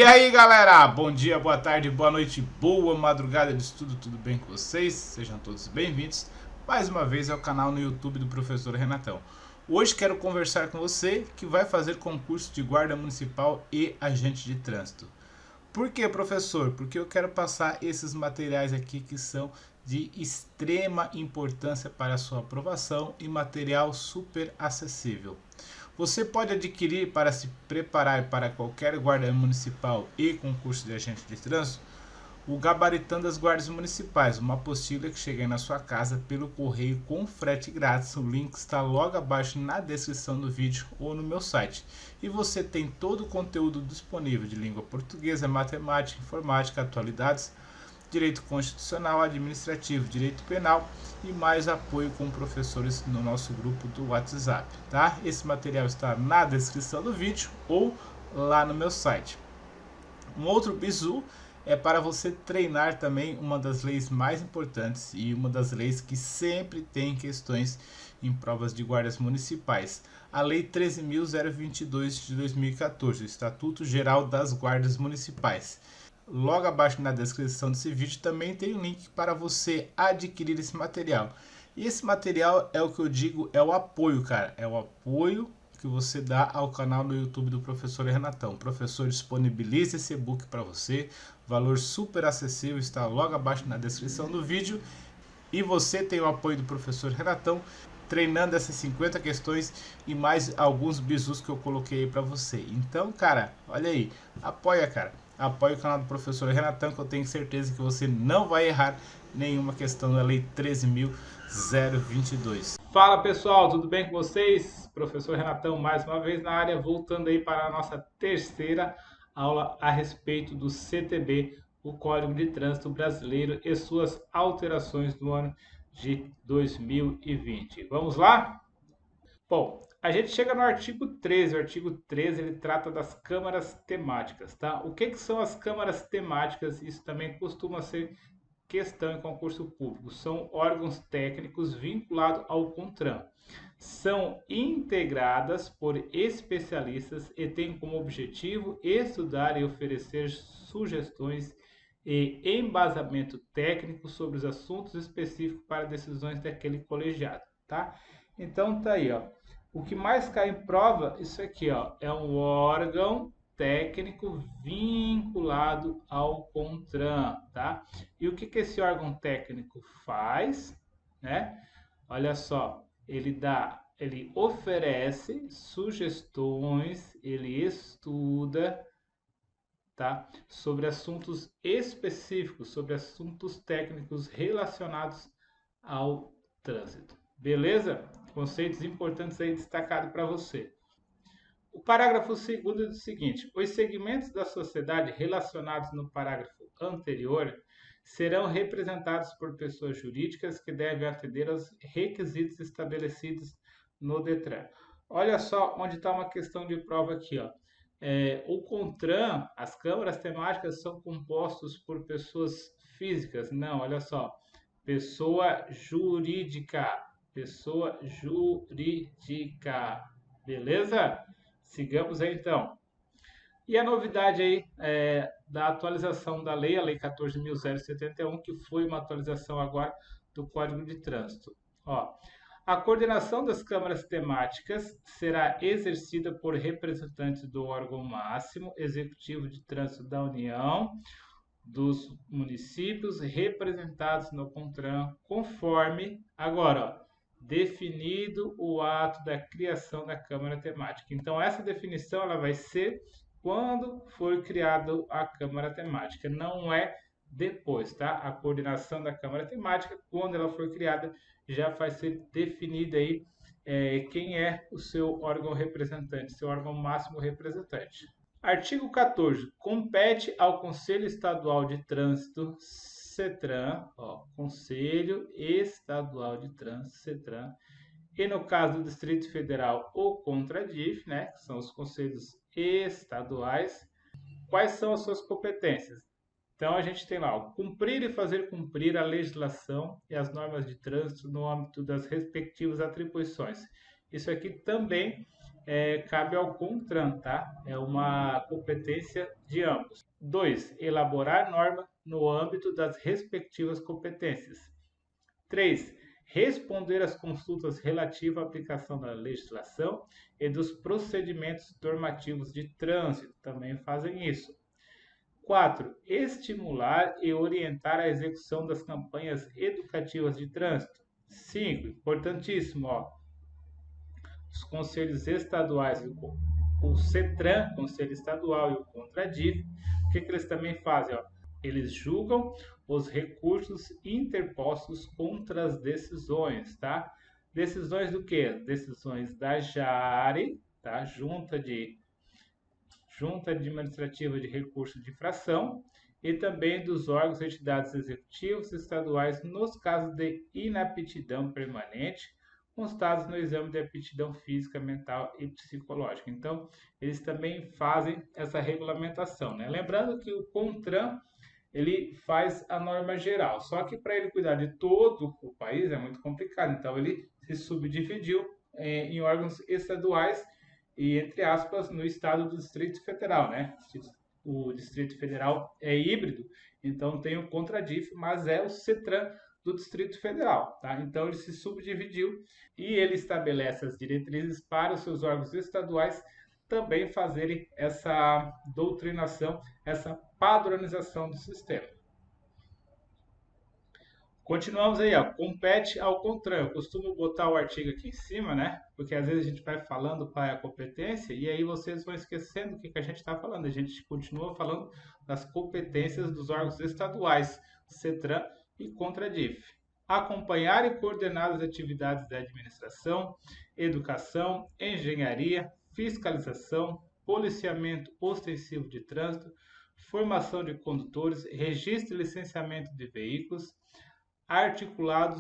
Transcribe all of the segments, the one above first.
aí galera, bom dia, boa tarde, boa noite, boa madrugada de estudo, tudo bem com vocês? Sejam todos bem-vindos mais uma vez ao canal no YouTube do Professor Renatão. Hoje quero conversar com você que vai fazer concurso de guarda municipal e agente de trânsito. Por que, professor? Porque eu quero passar esses materiais aqui que são de extrema importância para a sua aprovação e material super acessível. Você pode adquirir para se preparar para qualquer guarda municipal e concurso de agente de trânsito o Gabaritando as Guardas Municipais, uma apostila que chega aí na sua casa pelo correio com frete grátis. O link está logo abaixo na descrição do vídeo ou no meu site. E você tem todo o conteúdo disponível de língua portuguesa, matemática, informática, atualidades, direito constitucional, administrativo, direito penal e mais apoio com professores no nosso grupo do WhatsApp, tá? Esse material está na descrição do vídeo ou lá no meu site. Um outro bizu é para você treinar também uma das leis mais importantes e uma das leis que sempre tem questões em provas de guardas municipais. A Lei 13.022 de 2014, o Estatuto Geral das Guardas Municipais. Logo abaixo na descrição desse vídeo também tem um link para você adquirir esse material. E esse material é o que eu digo, é o apoio, cara. É o apoio que você dá ao canal no YouTube do Professor Renatão. O professor disponibiliza esse e-book para você. Valor super acessível, está logo abaixo na descrição do vídeo. E você tem o apoio do Professor Renatão, treinando essas 50 questões e mais alguns bizus que eu coloquei aí para você. Então, cara, olha aí, apoia, cara. Apoie o canal do Professor Renatão, que eu tenho certeza que você não vai errar nenhuma questão da Lei 13.022. Fala pessoal, tudo bem com vocês? Professor Renatão mais uma vez na área, voltando aí para a nossa terceira aula a respeito do CTB, o Código de Trânsito Brasileiro e suas alterações no ano de 2020. Vamos lá? Bom, a gente chega no artigo 13. O artigo 13 ele trata das câmaras temáticas, tá? O que são as câmaras temáticas? Isso também costuma ser questão em concurso público. São órgãos técnicos vinculados ao CONTRAN. São integradas por especialistas e têm como objetivo estudar e oferecer sugestões e embasamento técnico sobre os assuntos específicos para decisões daquele colegiado, tá? Então tá aí, ó. O que mais cai em prova, isso aqui, ó, é um órgão técnico vinculado ao CONTRAN, tá? E o que esse órgão técnico faz, né? Olha só, ele oferece sugestões, ele estuda, tá? Sobre assuntos específicos, sobre assuntos técnicos relacionados ao trânsito. Beleza? Conceitos importantes aí destacados para você. O parágrafo 2º diz o seguinte: os segmentos da sociedade relacionados no parágrafo anterior serão representados por pessoas jurídicas que devem atender aos requisitos estabelecidos no DETRAN. Olha só onde está uma questão de prova aqui, ó. O CONTRAN, as câmaras temáticas são compostos por pessoas físicas. Não, olha só. Pessoa jurídica. Pessoa jurídica. Beleza? Sigamos aí então. E a novidade aí da atualização da lei, a Lei 14.071, que foi uma atualização agora do Código de Trânsito. Ó, a coordenação das câmaras temáticas será exercida por representantes do órgão máximo executivo de trânsito da União, dos municípios representados no CONTRAN, conforme, agora, ó, definido o ato da criação da Câmara Temática. Então, essa definição ela vai ser quando for criada a Câmara Temática, não é depois, tá? A coordenação da Câmara Temática, quando ela for criada, já vai ser definida aí quem é o seu órgão representante, seu órgão máximo representante. Artigo 14. Compete ao Conselho Estadual de Trânsito, CETRAN, ó, Conselho Estadual de Trânsito, CETRAN, e no caso do Distrito Federal, o CONTRADIF, né, que são os conselhos estaduais, quais são as suas competências? Então, a gente tem lá, ó, cumprir e fazer cumprir a legislação e as normas de trânsito no âmbito das respectivas atribuições. Isso aqui também cabe ao CONTRAN, tá? É uma competência de ambos. 2. Elaborar norma no âmbito das respectivas competências. 3. Responder às consultas relativas à aplicação da legislação e dos procedimentos normativos de trânsito. Também fazem isso. 4. Estimular e orientar a execução das campanhas educativas de trânsito. 5. Importantíssimo, ó, os conselhos estaduais, o CETRAN, Conselho Estadual, e o CONTRADIF, o que eles também fazem? Ó? Eles julgam os recursos interpostos contra as decisões, tá? Decisões do quê? Decisões da JARE, tá? Junta Administrativa de Recurso de Infração, e também dos órgãos e entidades executivos estaduais nos casos de inaptidão permanente, constados no exame de aptidão física, mental e psicológica. Então, eles também fazem essa regulamentação, né? Lembrando que o CONTRAN, ele faz a norma geral, só que para ele cuidar de todo o país é muito complicado, então ele se subdividiu em órgãos estaduais e, entre aspas, no estado do Distrito Federal, né? O Distrito Federal é híbrido, então tem o CONTRADIF, mas é o CETRAN do Distrito Federal, tá? Então ele se subdividiu e ele estabelece as diretrizes para os seus órgãos estaduais também fazerem essa doutrinação, essa padronização do sistema. Continuamos aí, ó. Compete ao CONTRAN. Eu costumo botar o artigo aqui em cima, né? Porque às vezes a gente vai falando qual é a competência e aí vocês vão esquecendo o que a gente está falando. A gente continua falando das competências dos órgãos estaduais, CETRAN e CONTRADIF. Acompanhar e coordenar as atividades da administração, educação, engenharia, fiscalização, policiamento ostensivo de trânsito, formação de condutores, registro e licenciamento de veículos, articulando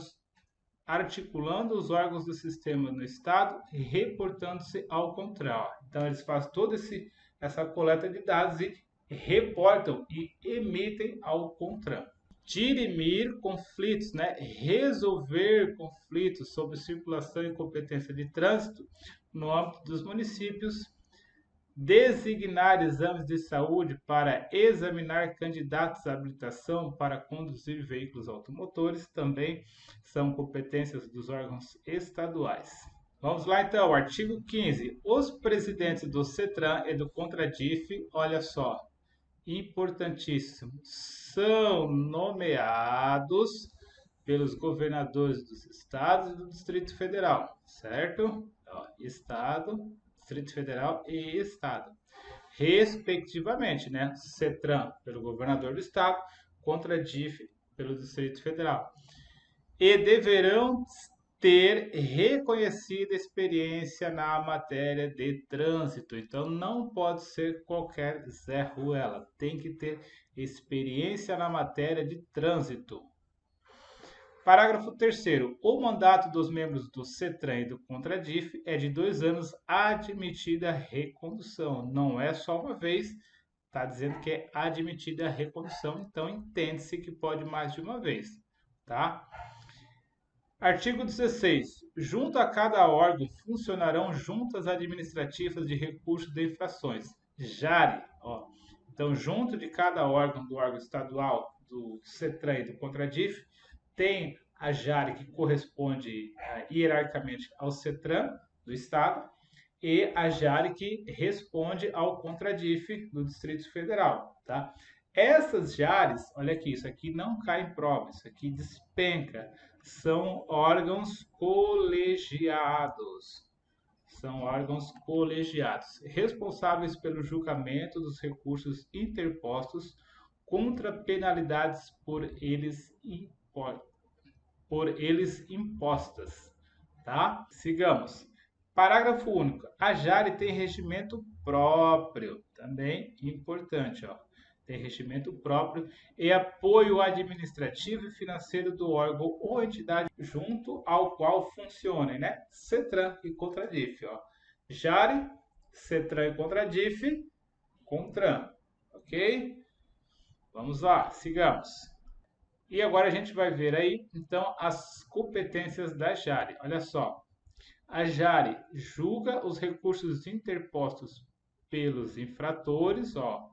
os órgãos do sistema no Estado e reportando-se ao CONTRAN. Então, eles fazem toda essa coleta de dados e reportam e emitem ao CONTRAN. Dirimir conflitos, né? Resolver conflitos sobre circulação e competência de trânsito no âmbito dos municípios, designar exames de saúde para examinar candidatos à habilitação para conduzir veículos automotores, também são competências dos órgãos estaduais. Vamos lá então, artigo 15. Os presidentes do CETRAN e do CONTRADIF, olha só, importantíssimo, são nomeados pelos governadores dos estados e do Distrito Federal, certo? Ó, Estado, Distrito Federal e Estado, respectivamente, né? CETRAN pelo governador do Estado, CONTRADIF pelo Distrito Federal. E deverão ter reconhecida experiência na matéria de trânsito. Então, não pode ser qualquer Zé Ruela, tem que ter experiência na matéria de trânsito. Parágrafo 3º. O mandato dos membros do CETRAN e do CONTRADIF é de 2 anos, admitida a recondução. Não é só uma vez, está dizendo que é admitida a recondução, então entende-se que pode mais de uma vez, tá? Artigo 16. Junto a cada órgão funcionarão juntas administrativas de recursos de infrações, JARE. Ó. Então, junto de cada órgão, do órgão estadual, do CETRAN e do CONTRADIF, tem a JARE, que corresponde hierarquicamente ao CETRAN do Estado, e a JARE, que responde ao CONTRADIF do Distrito Federal. Tá? Essas JARES, olha aqui, isso aqui não cai em prova, isso aqui despenca. São órgãos colegiados. São órgãos colegiados, responsáveis pelo julgamento dos recursos interpostos contra penalidades por eles impostas, tá? Sigamos. Parágrafo único. A JARE tem regimento próprio, também importante, ó. Tem regimento próprio e apoio administrativo e financeiro do órgão ou entidade junto ao qual funcionem, né? CETRAN e CONTRADIF, ó. JARE, CETRAN e CONTRADIF, CONTRAN, ok? Vamos lá, sigamos. E agora a gente vai ver aí, então, as competências da JARE. Olha só. A Jari julga os recursos interpostos pelos infratores, ó,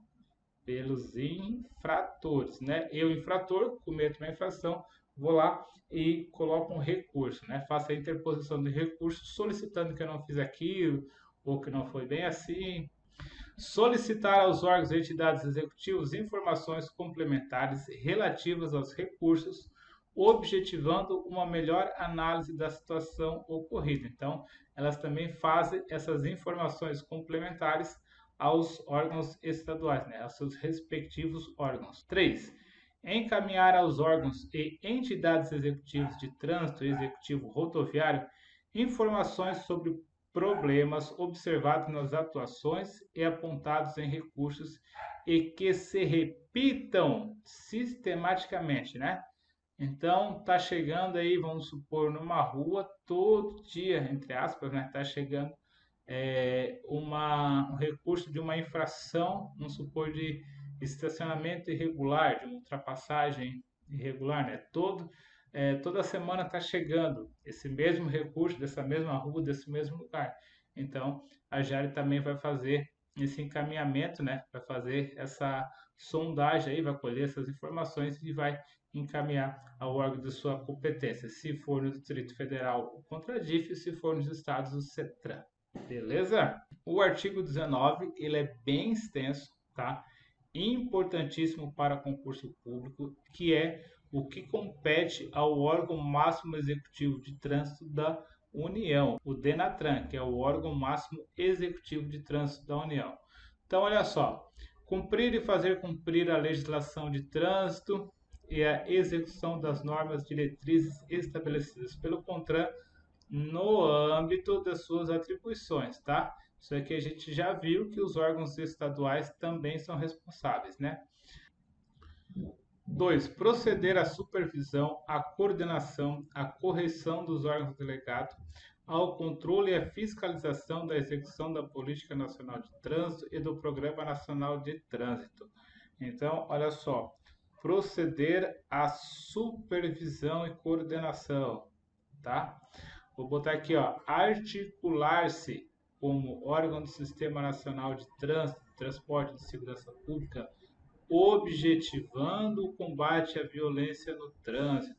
pelos infratores, né? Eu, infrator, cometo uma infração, vou lá e coloco um recurso, né? Faço a interposição de recurso solicitando que eu não fiz aquilo ou que não foi bem assim. Solicitar aos órgãos e entidades executivos informações complementares relativas aos recursos, objetivando uma melhor análise da situação ocorrida. Então, elas também fazem essas informações complementares aos órgãos estaduais, né, aos seus respectivos órgãos. 3. Encaminhar aos órgãos e entidades executivas de trânsito e executivo rodoviário informações sobre problemas observados nas atuações e apontados em recursos e que se repitam sistematicamente, né? Então, tá chegando aí, vamos supor, numa rua todo dia, entre aspas, né? Tá chegando um recurso de uma infração, vamos supor, de estacionamento irregular, de ultrapassagem irregular, né? Toda semana está chegando esse mesmo recurso dessa mesma rua, desse mesmo lugar. Então, a Jari também vai fazer esse encaminhamento, né? Vai fazer essa sondagem aí, vai colher essas informações e vai encaminhar ao órgão de sua competência. Se for no Distrito Federal, o CONTRADIF, se for nos estados, o CETRAN. Beleza? O artigo 19, ele é bem extenso, tá? Importantíssimo para concurso público, que é o que compete ao órgão máximo executivo de trânsito da União, o DENATRAN, que é o órgão máximo executivo de trânsito da União. Então, olha só, cumprir e fazer cumprir a legislação de trânsito e a execução das normas diretrizes estabelecidas pelo CONTRAN no âmbito das suas atribuições, tá? Isso aqui a gente já viu que os órgãos estaduais também são responsáveis, né? 2. Proceder à supervisão, à coordenação, à correção dos órgãos delegados, ao controle e à fiscalização da execução da Política Nacional de Trânsito e do Programa Nacional de Trânsito. Então, olha só, proceder à supervisão e coordenação, tá? Vou botar aqui, ó, articular-se como órgão do Sistema Nacional de Trânsito, Transporte e de Segurança Pública, objetivando o combate à violência no trânsito,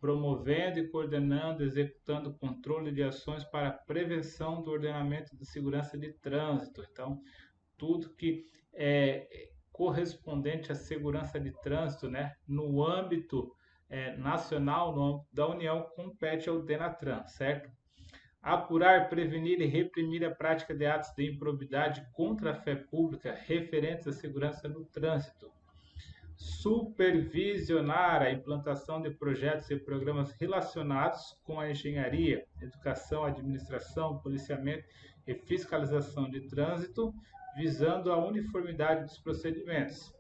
promovendo e coordenando, executando controle de ações para a prevenção do ordenamento de segurança de trânsito. Então, tudo que é correspondente à segurança de trânsito, né, no âmbito nacional, no âmbito da União, compete ao DENATRAN, certo? Apurar, prevenir e reprimir a prática de atos de improbidade contra a fé pública referentes à segurança no trânsito. Supervisionar a implantação de projetos e programas relacionados com a engenharia, educação, administração, policiamento e fiscalização de trânsito, visando a uniformidade dos procedimentos.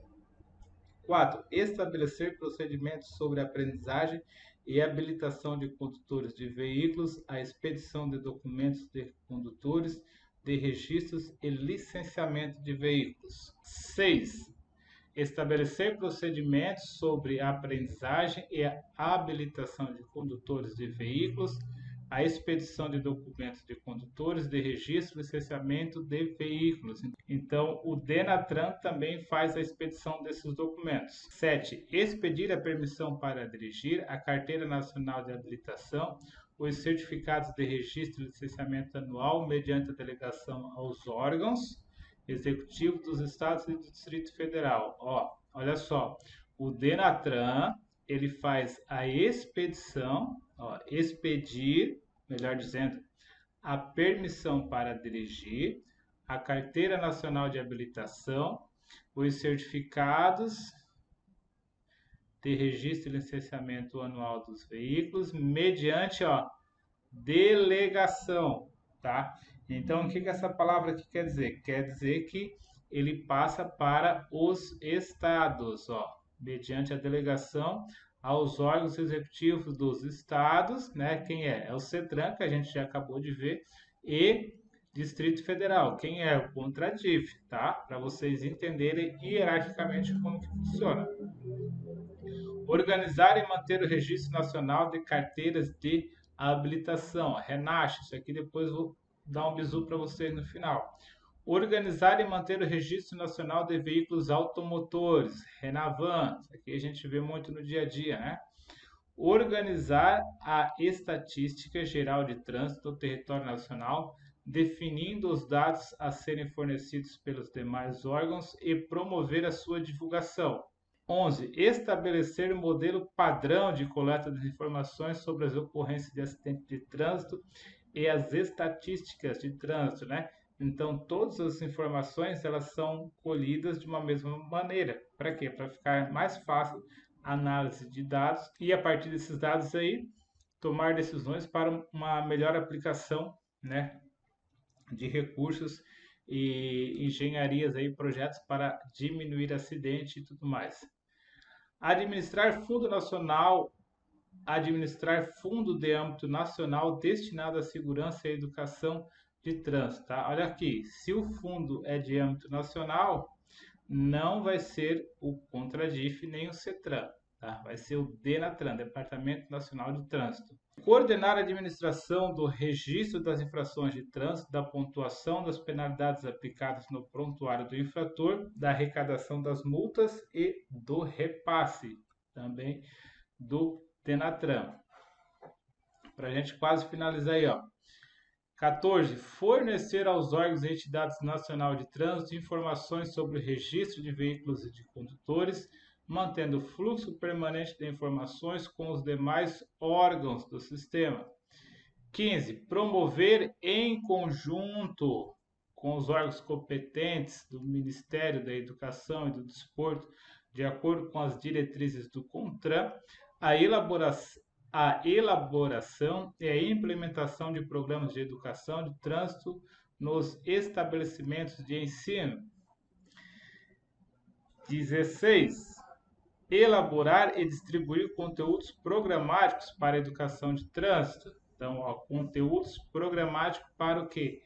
4. Estabelecer procedimentos sobre aprendizagem e habilitação de condutores de veículos, a expedição de documentos de condutores, de registros e licenciamento de veículos. 6. Estabelecer procedimentos sobre a aprendizagem e a habilitação de condutores de veículos, a expedição de documentos de condutores, de registro e licenciamento de veículos. Então, o DENATRAN também faz a expedição desses documentos. 7. Expedir a permissão para dirigir, a Carteira Nacional de Habilitação, os certificados de registro e licenciamento anual mediante a delegação aos órgãos executivos dos estados e do Distrito Federal. Ó, olha só, o DENATRAN, ele faz a expedição, ó, expedir, melhor dizendo, a permissão para dirigir, a Carteira Nacional de Habilitação, os certificados de registro e licenciamento anual dos veículos, mediante, ó, delegação, tá? Então, o que essa palavra aqui quer dizer? Quer dizer que ele passa para os estados, ó, mediante a delegação aos órgãos executivos dos estados, né? Quem é? É o CETRAN, que a gente já acabou de ver, e Distrito Federal. Quem é? O CONTRADIF, tá? Para vocês entenderem hierarquicamente como que funciona. Organizar e manter o Registro Nacional de Carteiras de a habilitação, a Renache, isso aqui depois vou dar um bisu para vocês no final. Organizar e manter o Registro Nacional de Veículos Automotores, Renavan, isso aqui a gente vê muito no dia a dia, né? Organizar a estatística geral de trânsito do território nacional, definindo os dados a serem fornecidos pelos demais órgãos e promover a sua divulgação. 11. Estabelecer um modelo padrão de coleta de informações sobre as ocorrências de acidentes de trânsito e as estatísticas de trânsito, né? Então, todas as informações elas são colhidas de uma mesma maneira. Para quê? Para ficar mais fácil a análise de dados e, a partir desses dados aí, tomar decisões para uma melhor aplicação, né, de recursos e engenharias aí, projetos para diminuir acidente e tudo mais. Administrar fundo de âmbito nacional destinado à segurança e educação de trânsito. Tá? Olha aqui, se o fundo é de âmbito nacional, não vai ser o CONTRADIF nem o CETRAN, tá? Vai ser o DENATRAN, Departamento Nacional de Trânsito. Coordenar a administração do registro das infrações de trânsito, da pontuação das penalidades aplicadas no prontuário do infrator, da arrecadação das multas e do repasse, também do DENATRAN. Para a gente quase finalizar aí, ó. 14. Fornecer aos órgãos e entidades nacionais de trânsito informações sobre o registro de veículos e de condutores, mantendo o fluxo permanente de informações com os demais órgãos do sistema. 15. Promover em conjunto com os órgãos competentes do Ministério da Educação e do Desporto, de acordo com as diretrizes do CONTRAN, a elaboração e a implementação de programas de educação de trânsito nos estabelecimentos de ensino. 16. Elaborar e distribuir conteúdos programáticos para a educação de trânsito. Então, ó, conteúdos programáticos para o quê?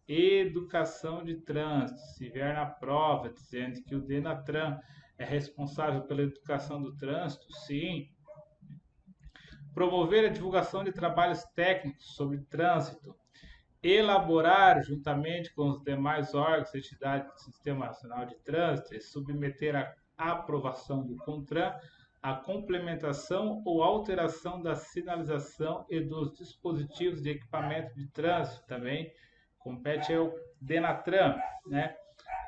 Educação de trânsito. Se vier na prova dizendo que o DENATRAN é responsável pela educação do trânsito, sim. Promover a divulgação de trabalhos técnicos sobre trânsito. Elaborar, juntamente com os demais órgãos e entidades do Sistema Nacional de Trânsito, e submeter à aprovação do CONTRAN a complementação ou alteração da sinalização e dos dispositivos de equipamento de trânsito. Também compete ao DENATRAN, né?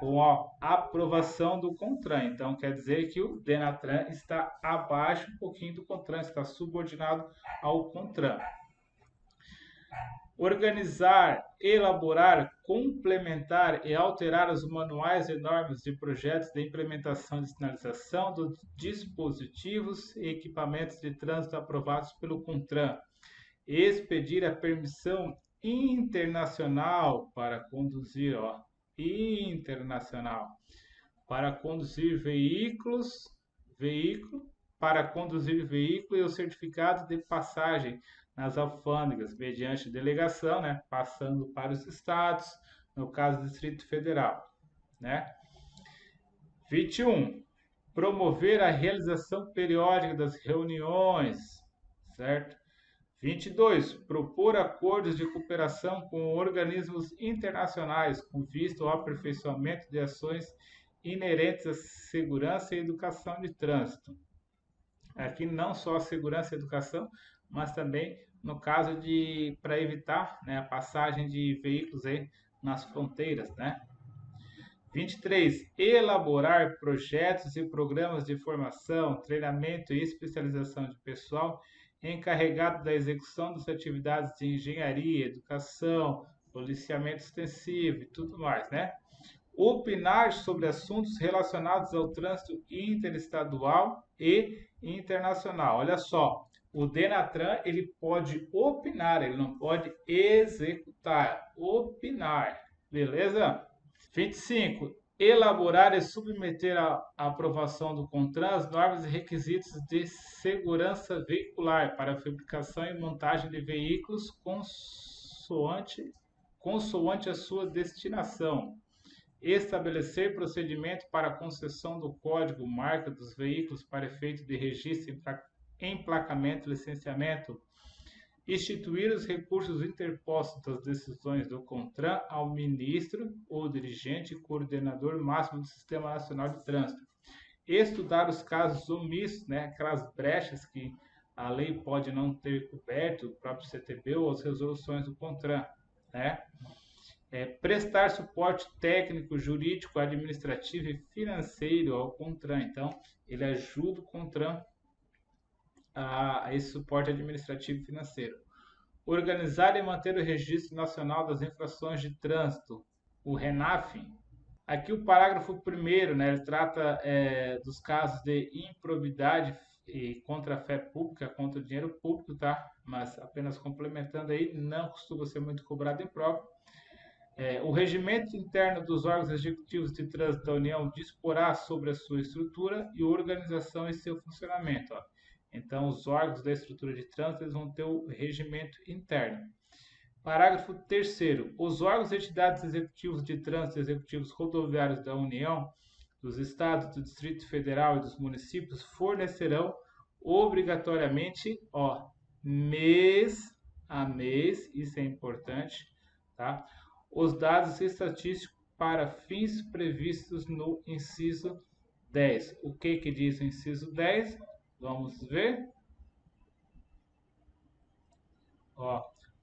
Com a aprovação do CONTRAN. Então, quer dizer que o DENATRAN está abaixo um pouquinho do CONTRAN, está subordinado ao CONTRAN. Organizar, elaborar, complementar e alterar os manuais e normas de projetos de implementação de sinalização dos dispositivos e equipamentos de trânsito aprovados pelo CONTRAN. Expedir a permissão internacional para conduzir, internacional, para conduzir veículo e o certificado de passagem nas alfândegas, mediante delegação, né, passando para os estados, no caso do Distrito Federal, né? 21. Promover a realização periódica das reuniões, certo? 22. Propor acordos de cooperação com organismos internacionais com vista ao aperfeiçoamento de ações inerentes à segurança e educação de trânsito. Aqui não só a segurança e educação, mas também no caso de para evitar, né, a passagem de veículos aí nas fronteiras, né? 23. Elaborar projetos e programas de formação, treinamento e especialização de pessoal encarregado da execução das atividades de engenharia, educação, policiamento extensivo e tudo mais, né? Opinar sobre assuntos relacionados ao trânsito interestadual e internacional. Olha só, o DENATRAN ele pode opinar, ele não pode executar. Opinar, beleza? 25. Elaborar e submeter à aprovação do CONTRAN as normas e requisitos de segurança veicular para a fabricação e montagem de veículos consoante a sua destinação. Estabelecer procedimento para a concessão do código marca dos veículos para efeito de registro, emplacamento, licenciamento. instituir os recursos interpostos das decisões do CONTRAN ao ministro ou dirigente coordenador máximo do Sistema Nacional de Trânsito, estudar os casos omissos, né, aquelas brechas que a lei pode não ter coberto, o próprio CTB ou as resoluções do CONTRAN, né? Prestar suporte técnico, jurídico, administrativo e financeiro ao CONTRAN. Então, ele ajuda o CONTRAN a esse suporte administrativo e financeiro. Organizar e manter o Registro Nacional das Infrações de Trânsito, o RENAF. Aqui o parágrafo 1º, né, ele trata dos casos de improbidade e contra a fé pública, contra o dinheiro público, tá? Mas apenas complementando aí, não costuma ser muito cobrado em prova. O regimento interno dos órgãos executivos de trânsito da União disporá sobre a sua estrutura e organização e seu funcionamento. Ó. Então, os órgãos da estrutura de trânsito eles vão ter o regimento interno. Parágrafo 3º. Os órgãos e entidades executivos de trânsito e executivos rodoviários da União, dos Estados, do Distrito Federal e dos municípios fornecerão obrigatoriamente, mês a mês, isso é importante, tá? Os dados estatísticos para fins previstos no inciso 10. O que diz o inciso 10? Vamos ver.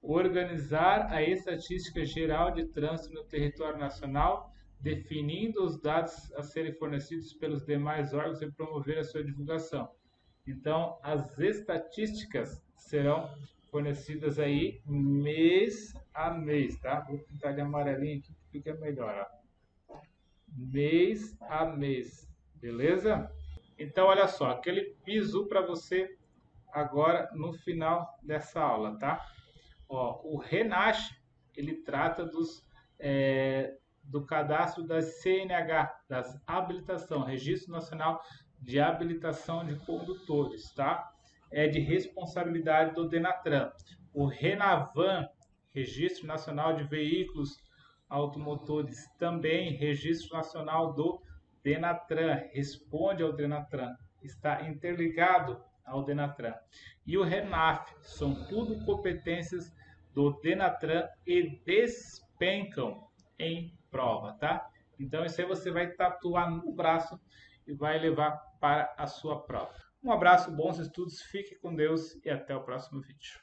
Organizar a estatística geral de trânsito no território nacional, definindo os dados a serem fornecidos pelos demais órgãos e promover a sua divulgação. Então, as estatísticas serão fornecidas aí mês a mês, tá? Vou pintar de amarelinho aqui que fica melhor, ó. Mês a mês, beleza? Então, olha só, aquele bizu para você agora no final dessa aula, tá? O RENASH, ele trata do cadastro das CNH, das habilitação, Registro Nacional de Habilitação de Condutores, tá? É de responsabilidade do DENATRAN. O RENAVAN, Registro Nacional de Veículos Automotores, também Registro Nacional do DENATRAN, responde ao DENATRAN, está interligado ao DENATRAN. E o RENAF, são tudo competências do DENATRAN e despencam em prova, tá? Então isso aí você vai tatuar no braço e vai levar para a sua prova. Um abraço, bons estudos, fique com Deus e até o próximo vídeo.